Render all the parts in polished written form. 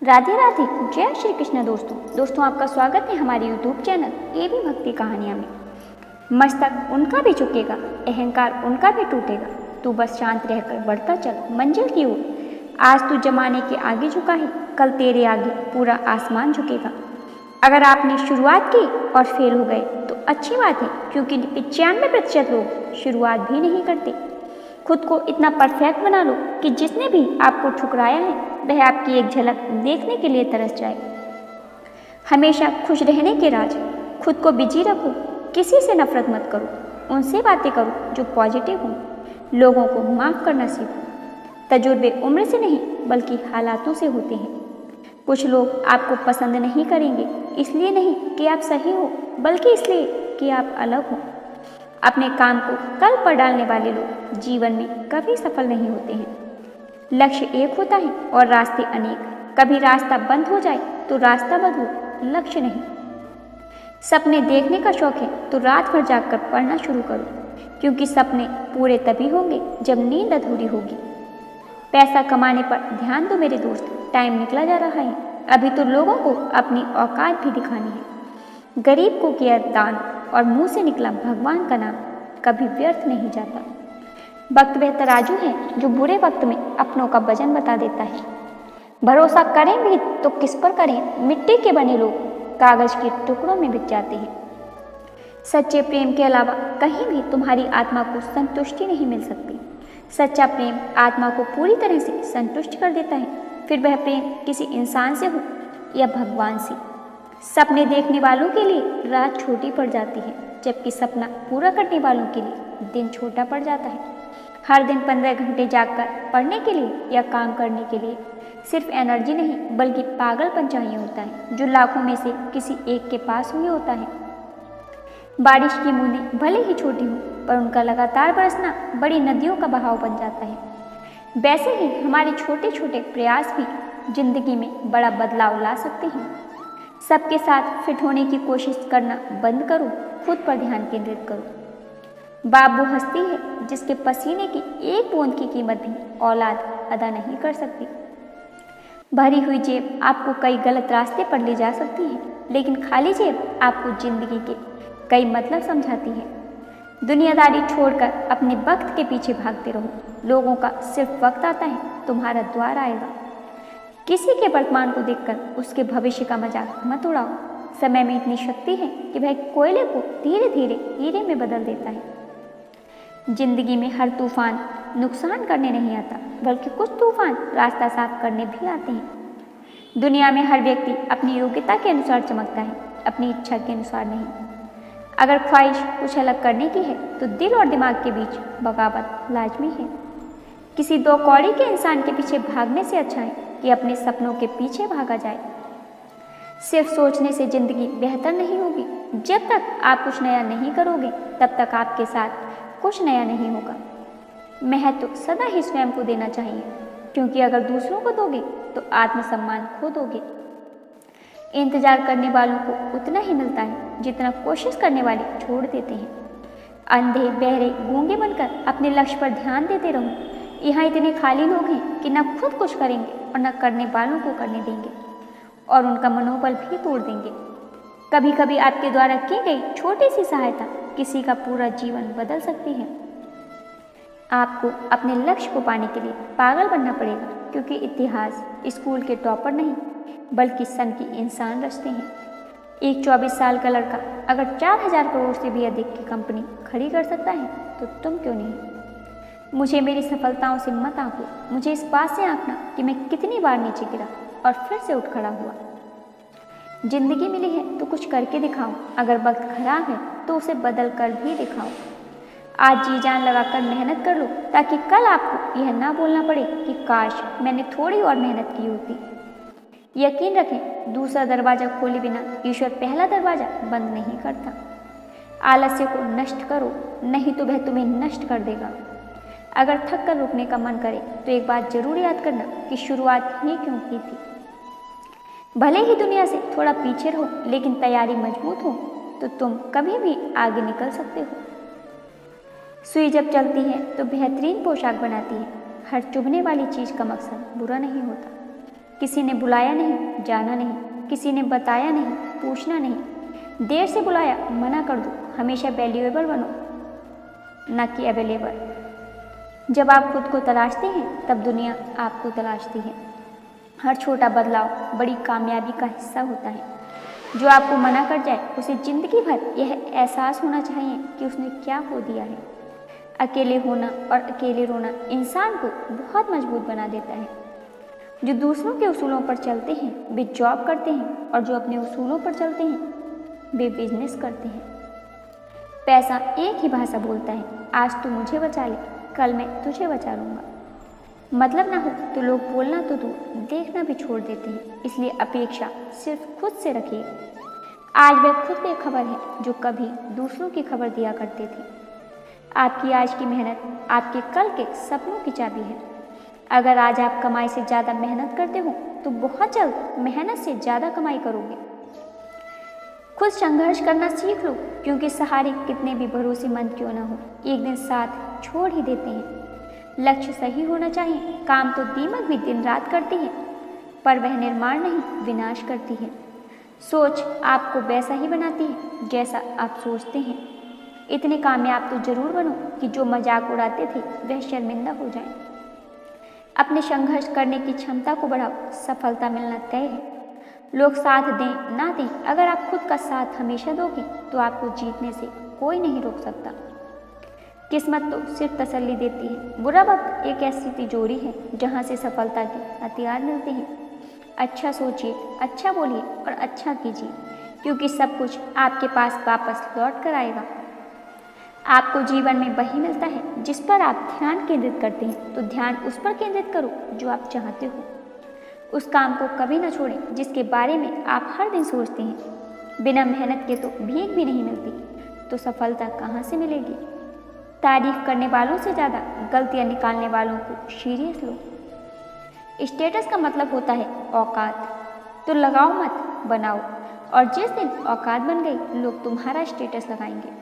राधे राधे। जय श्री कृष्ण। दोस्तों आपका स्वागत है हमारे YouTube चैनल एबी भक्ति कहानियाँ में। मस्तक उनका भी झुकेगा, अहंकार उनका भी टूटेगा, तू बस शांत रहकर बढ़ता चल मंजिल की ओर। आज तू जमाने के आगे झुका है, कल तेरे आगे पूरा आसमान झुकेगा। अगर आपने शुरुआत की और फेल हो गए तो अच्छी बात है, क्योंकि 95% लोग शुरुआत भी नहीं करते। खुद को इतना परफेक्ट बना लो कि जिसने भी आपको ठुकराया है वह आपकी एक झलक देखने के लिए तरस जाए। हमेशा खुश रहने के राज। खुद को बिजी रखो, किसी से नफरत मत करो, उनसे बातें करो जो पॉजिटिव हों। लोगों को माफ़ करना सीखो। तजुर्बे उम्र से नहीं बल्कि हालातों से होते हैं। कुछ लोग आपको पसंद नहीं करेंगे, इसलिए नहीं कि आप सही हो, बल्कि इसलिए कि आप अलग हो। अपने काम को कल पर डालने वाले लोग जीवन में कभी सफल नहीं होते हैं। लक्ष्य एक होता है और रास्ते अनेक। कभी रास्ता बंद हो जाए तो रास्ता बदलो, लक्ष्य नहीं। सपने देखने का शौक है तो रात भर जागकर पढ़ना शुरू करो, क्योंकि सपने पूरे तभी होंगे जब नींद अधूरी होगी। पैसा कमाने पर ध्यान दो मेरे दोस्त, टाइम निकला जा रहा है। अभी तो लोगों को अपनी औकात भी दिखानी है। गरीब को किया दान और मुंह से निकला भगवान का नाम कभी व्यर्थ नहीं जाता। वक्त वह तराजू है जो बुरे वक्त में अपनों का वजन बता देता है। भरोसा करें भी तो किस पर करें, मिट्टी के बने लोग कागज के टुकड़ों में बिक जाते हैं। सच्चे प्रेम के अलावा कहीं भी तुम्हारी आत्मा को संतुष्टि नहीं मिल सकती। सच्चा प्रेम आत्मा को पूरी तरह से संतुष्ट कर देता है, फिर वह प्रेम किसी इंसान से हो या भगवान से। सपने देखने वालों के लिए रात छोटी पड़ जाती है, जबकि सपना पूरा करने वालों के लिए दिन छोटा पड़ जाता है। हर दिन 15 घंटे जागकर पढ़ने के लिए या काम करने के लिए सिर्फ एनर्जी नहीं बल्कि पागलपन चाहिए होता है, जो लाखों में से किसी एक के पास हुई होता है। बारिश की बूंदें भले ही छोटी हों, पर उनका लगातार बरसना बड़ी नदियों का बहाव बन जाता है। वैसे ही हमारे छोटे छोटे प्रयास भी जिंदगी में बड़ा बदलाव ला सकते हैं। सबके साथ फिट होने की कोशिश करना बंद करो, खुद पर ध्यान केंद्रित करो। बाप वो हस्ती है जिसके पसीने की एक बूंद की कीमत भी औलाद अदा नहीं कर सकती। भरी हुई जेब आपको कई गलत रास्ते पर ले जा सकती है, लेकिन खाली जेब आपको जिंदगी के कई मतलब समझाती है। दुनियादारी छोड़कर अपने वक्त के पीछे भागते रहो। लोगों का सिर्फ वक्त आता है, तुम्हारा द्वार आएगा। किसी के वर्तमान को देखकर उसके भविष्य का मजाक मत उड़ाओ। समय में इतनी शक्ति है कि वह कोयले को धीरे धीरे हीरे में बदल देता है। जिंदगी में हर तूफान नुकसान करने नहीं आता, बल्कि कुछ तूफान रास्ता साफ करने भी आते हैं। दुनिया में हर व्यक्ति अपनी योग्यता के अनुसार चमकता है, अपनी इच्छा के अनुसार नहीं। अगर ख्वाहिश कुछ अलग करने की है तो दिल और दिमाग के बीच बगावत लाजमी है। किसी दो कौड़ी के इंसान के पीछे भागने से अच्छा है कि अपने सपनों के पीछे भागा जाए। सिर्फ सोचने से जिंदगी बेहतर नहीं होगी। जब तक आप कुछ नया नहीं करोगे तब तक आपके साथ कुछ नया नहीं होगा। महत्व सदा ही स्वयं को देना चाहिए, क्योंकि अगर दूसरों को दोगे तो आत्मसम्मान खो दोगे। इंतजार करने वालों को उतना ही मिलता है जितना कोशिश करने वाले छोड़ देते हैं। अंधे बहरे गूंगे बनकर अपने लक्ष्य पर ध्यान देते रहो। यहाँ इतने खाली लोग हैं कि न खुद कुछ करेंगे और न करने वालों को करने देंगे, और उनका मनोबल भी तोड़ देंगे। कभी कभी आपके द्वारा की गई छोटी सी सहायता किसी का पूरा जीवन बदल सकती है। आपको अपने लक्ष्य को पाने के लिए पागल बनना पड़ेगा, क्योंकि इतिहास स्कूल के टॉपर नहीं बल्कि सन की इंसान रचते हैं। एक 24 साल का लड़का अगर 4000 करोड़ से भी अधिक की कंपनी खड़ी कर सकता है तो तुम क्यों नहीं। मुझे मेरी सफलताओं से मत आंको, मुझे इस बात से आंकना कि मैं कितनी बार नीचे गिरा और फिर से उठ खड़ा हुआ। जिंदगी मिली है तो कुछ करके दिखाओ। अगर वक्त खराब है तो उसे बदल कर भी दिखाओ। आज जी जान लगाकर मेहनत कर लो, ताकि कल आपको यह ना बोलना पड़े कि काश मैंने थोड़ी और मेहनत की होती। यकीन रखें, दूसरा दरवाजा खोले बिना ईश्वर पहला दरवाजा बंद नहीं करता। आलस्य को नष्ट करो, नहीं तो वह तुम्हें नष्ट कर देगा। अगर थक कर रुकने का मन करे तो एक बात जरूर याद करना कि शुरुआत ही क्यों की थी। भले ही दुनिया से थोड़ा पीछे रहो, लेकिन तैयारी मजबूत हो तो तुम कभी भी आगे निकल सकते हो। सुई जब चलती है तो बेहतरीन पोशाक बनाती है। हर चुभने वाली चीज का मकसद बुरा नहीं होता। किसी ने बुलाया नहीं, जाना नहीं, किसी ने बताया नहीं, पूछना नहीं। देर से बुलाया, मना कर दो। हमेशा वैल्यूएबल बनो, न कि अवेलेबल। जब आप खुद को तलाशते हैं तब दुनिया आपको तलाशती है। हर छोटा बदलाव बड़ी कामयाबी का हिस्सा होता है। जो आपको मना कर जाए उसे जिंदगी भर यह एहसास होना चाहिए कि उसने क्या खो दिया है। अकेले होना और अकेले रोना इंसान को बहुत मजबूत बना देता है। जो दूसरों के उसूलों पर चलते हैं वे जॉब करते हैं, और जो अपने उसूलों पर चलते हैं वे बिजनेस करते हैं। पैसा एक ही भाषा बोलता है, आज तू मुझे बचा ले, कल मैं तुझे बचा लूँगा। मतलब ना हो तो लोग बोलना तो दूर, देखना भी छोड़ देते हैं। इसलिए अपेक्षा सिर्फ खुद से रखिए। आज वह खुद बेखबर है जो कभी दूसरों की खबर दिया करते थे। आपकी आज की मेहनत आपके कल के सपनों की चाबी है। अगर आज आप कमाई से ज़्यादा मेहनत करते हो तो बहुत जल्द मेहनत से ज़्यादा कमाई करोगे। खुद संघर्ष करना सीख लो, क्योंकि सहारे कितने भी भरोसेमंद क्यों ना हो, एक दिन साथ छोड़ ही देते हैं। लक्ष्य सही होना चाहिए। काम तो दीमक भी दिन रात करती है, पर वह निर्माण नहीं, विनाश करती है। सोच आपको वैसा ही बनाती है जैसा आप सोचते हैं। इतने कामयाब तो जरूर बनो कि जो मजाक उड़ाते थे वह शर्मिंदा हो जाएं। अपने संघर्ष करने की क्षमता को बढ़ाओ, सफलता मिलना तय है। लोग साथ दें ना दें, अगर आप खुद का साथ हमेशा दोगे तो आपको जीतने से कोई नहीं रोक सकता। किस्मत तो सिर्फ तसल्ली देती है। बुरा वक्त एक ऐसी तिजोरी है जहाँ से सफलता के हथियार मिलते हैं। अच्छा सोचिए, अच्छा बोलिए और अच्छा कीजिए, क्योंकि सब कुछ आपके पास वापस लौट कर आएगा। आपको जीवन में वही मिलता है जिस पर आप ध्यान केंद्रित करते हैं, तो ध्यान उस पर केंद्रित करो जो आप चाहते हो। उस काम को कभी न छोड़ें जिसके बारे में आप हर दिन सोचते हैं। बिना मेहनत के तो भीख भी नहीं मिलती, तो सफलता कहाँ से मिलेगी। तारीफ करने वालों से ज़्यादा गलतियाँ निकालने वालों को सीरियस लो। स्टेटस का मतलब होता है औकात, तो लगाओ मत, बनाओ। और जिस दिन औकात बन गई, लोग तुम्हारा स्टेटस लगाएंगे।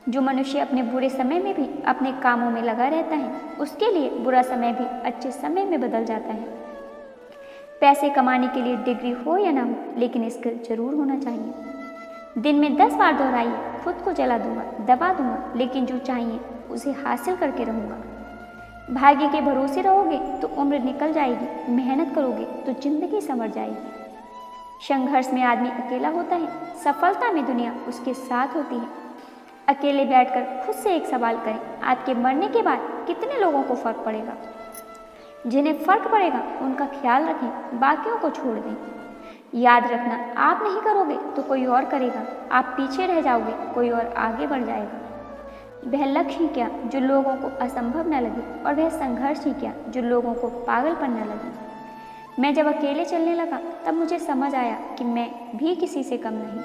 जो मनुष्य अपने बुरे समय में भी अपने कामों में लगा रहता है, उसके लिए बुरा समय भी अच्छे समय में बदल जाता है। पैसे कमाने के लिए डिग्री हो या ना हो, लेकिन स्किल जरूर होना चाहिए। दिन में 10 बार दोहराइए, खुद को जला दूंगा, दबा दूंगा, लेकिन जो चाहिए उसे हासिल करके रहूंगा। भाग्य के भरोसे रहोगे तो उम्र निकल जाएगी, मेहनत करोगे तो जिंदगी संवर जाएगी। संघर्ष में आदमी अकेला होता है, सफलता में दुनिया उसके साथ होती है। अकेले बैठकर खुद से एक सवाल करें, आपके मरने के बाद कितने लोगों को फर्क पड़ेगा। जिन्हें फर्क पड़ेगा उनका ख्याल रखें, बाकियों को छोड़ दें। याद रखना, आप नहीं करोगे तो कोई और करेगा। आप पीछे रह जाओगे, कोई और आगे बढ़ जाएगा। वह लक्ष्य ही क्या जो लोगों को असंभव न लगे, और वह संघर्ष ही क्या जो लोगों को पागलपन न लगे। मैं जब अकेले चलने लगा तब मुझे समझ आया कि मैं भी किसी से कम नहीं।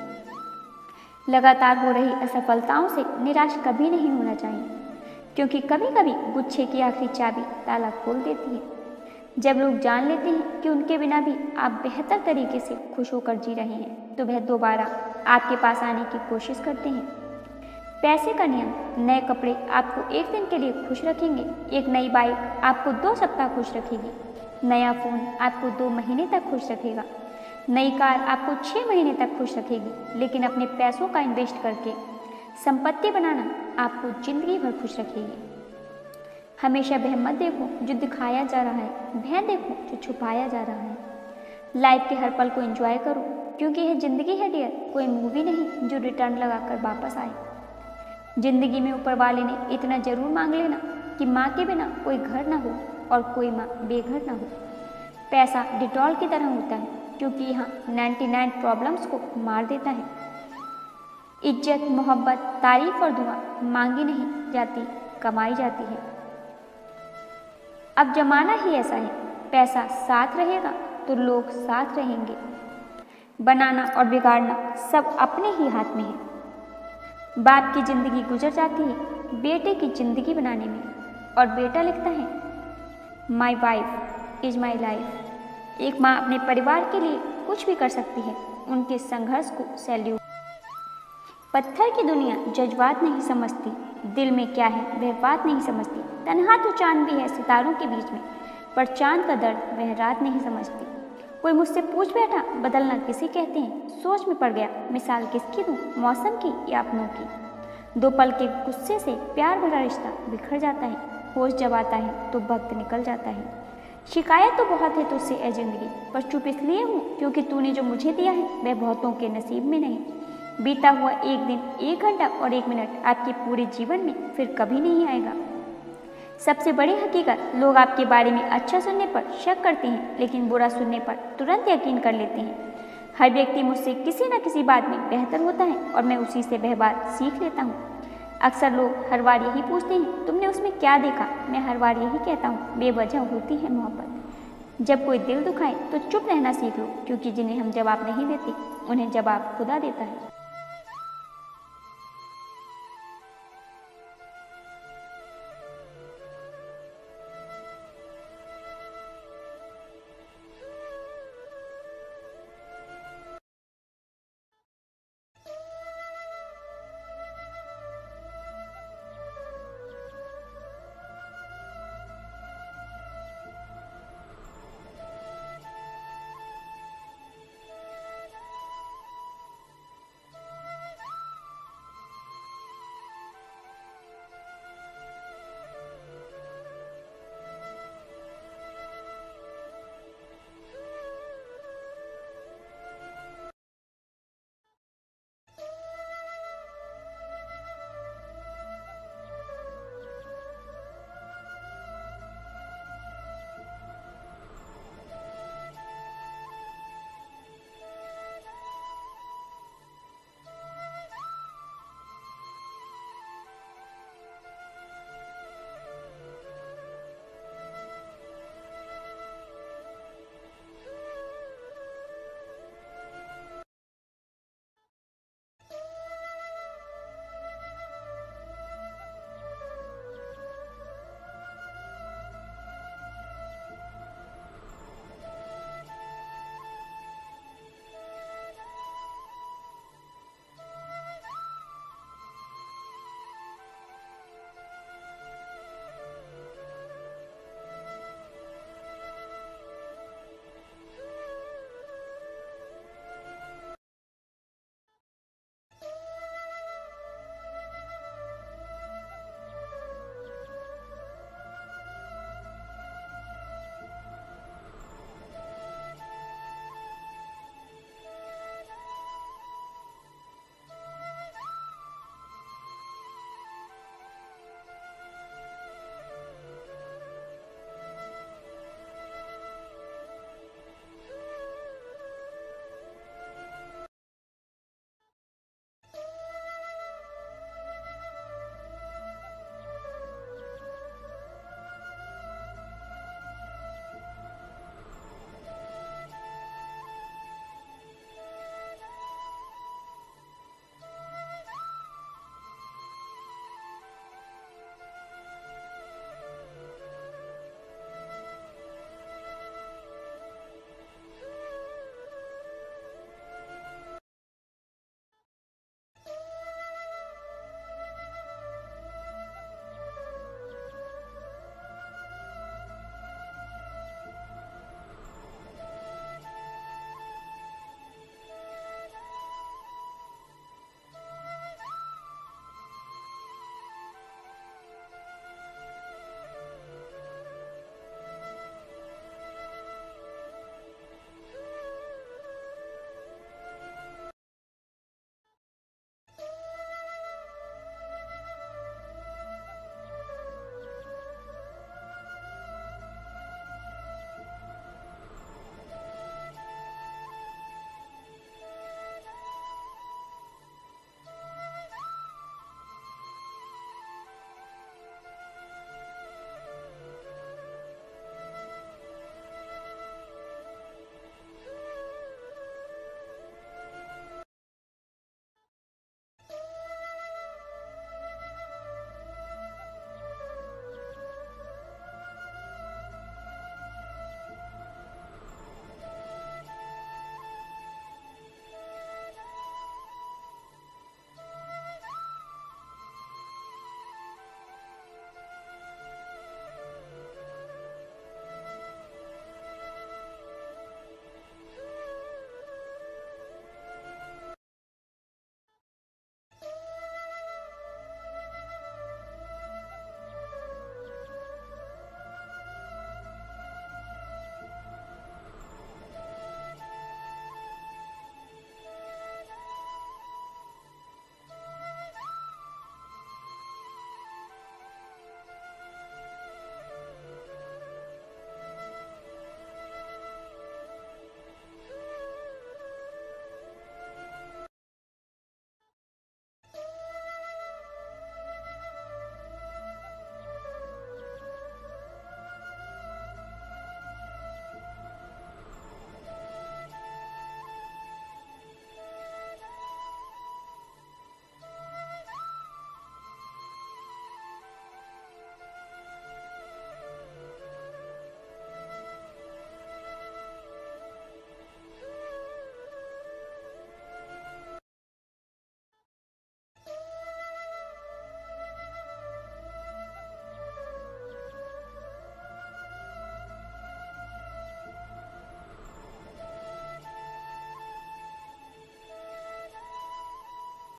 लगातार हो रही असफलताओं से निराश कभी नहीं होना चाहिए, क्योंकि कभी कभी गुच्छे की आखिरी चाबी ताला खोल देती है। जब लोग जान लेते हैं कि उनके बिना भी आप बेहतर तरीके से खुश होकर जी रहे हैं, तो वह दोबारा आपके पास आने की कोशिश करते हैं। पैसे का नियम, नए कपड़े आपको एक दिन के लिए खुश रखेंगे, एक नई बाइक आपको 2 सप्ताह खुश रखेगी, नया फ़ोन आपको 2 महीने तक खुश रखेगा, नई कार आपको 6 महीने तक खुश रखेगी। लेकिन अपने पैसों का इन्वेस्ट करके संपत्ति बनाना आपको जिंदगी भर खुश रखेगी। हमेशा वह मत देखो जो दिखाया जा रहा है, वह देखो जो छुपाया जा रहा है। लाइफ के हर पल को एंजॉय करो, क्योंकि यह जिंदगी है डियर, कोई मूवी नहीं जो रिटर्न लगाकर वापस आए। जिंदगी में ऊपर वाले ने इतना जरूर मांग लेना कि माँ के बिना कोई घर ना हो और कोई माँ बेघर ना हो। पैसा डिटॉल की तरह होता है, क्योंकि यहाँ 99 प्रॉब्लम्स को मार देता है। इज्जत, मोहब्बत, तारीफ और दुआ मांगी नहीं जाती, कमाई जाती है। अब जमाना ही ऐसा है, पैसा साथ रहेगा तो लोग साथ रहेंगे। बनाना और बिगाड़ना सब अपने ही हाथ में है। बाप की जिंदगी गुजर जाती है बेटे की जिंदगी बनाने में, और बेटा लिखता है, my wife is my life. एक माँ अपने परिवार के लिए कुछ भी कर सकती है, उनके संघर्ष को सैल्यूट। पत्थर की दुनिया जज्बात नहीं समझती, दिल में क्या है वह बात नहीं समझती। तन्हा तो चांद भी है सितारों के बीच में, पर चांद का दर्द वह रात नहीं समझती। कोई मुझसे पूछ बैठा, बदलना किसे कहते हैं। सोच में पड़ गया, मिसाल किसकी दूँ, मौसम की या अपनों की। 2 पल के गुस्से से प्यार भरा रिश्ता बिखर जाता है। होश जब आता है तो वक्त निकल जाता है। शिकायत तो बहुत है तुझसे ए जिंदगी, पर चुप इसलिए हूँ क्योंकि तूने जो मुझे दिया है वह बहुतों के नसीब में नहीं। बीता हुआ एक दिन, 1 घंटा और 1 मिनट आपके पूरे जीवन में फिर कभी नहीं आएगा। सबसे बड़ी हकीकत, लोग आपके बारे में अच्छा सुनने पर शक करते हैं, लेकिन बुरा सुनने पर तुरंत यकीन कर लेते हैं। हर व्यक्ति मुझसे किसी न किसी बात में बेहतर होता है और मैं उसी से वह बात सीख लेता हूँ। अक्सर लोग हर बार यही पूछते हैं, तुमने उसमें क्या देखा। मैं हर बार यही कहता हूँ, बेवजह होती है मोहब्बत। जब कोई दिल दुखाए तो चुप रहना सीख लो, क्योंकि जिन्हें हम जवाब नहीं देते उन्हें जवाब खुदा देता है।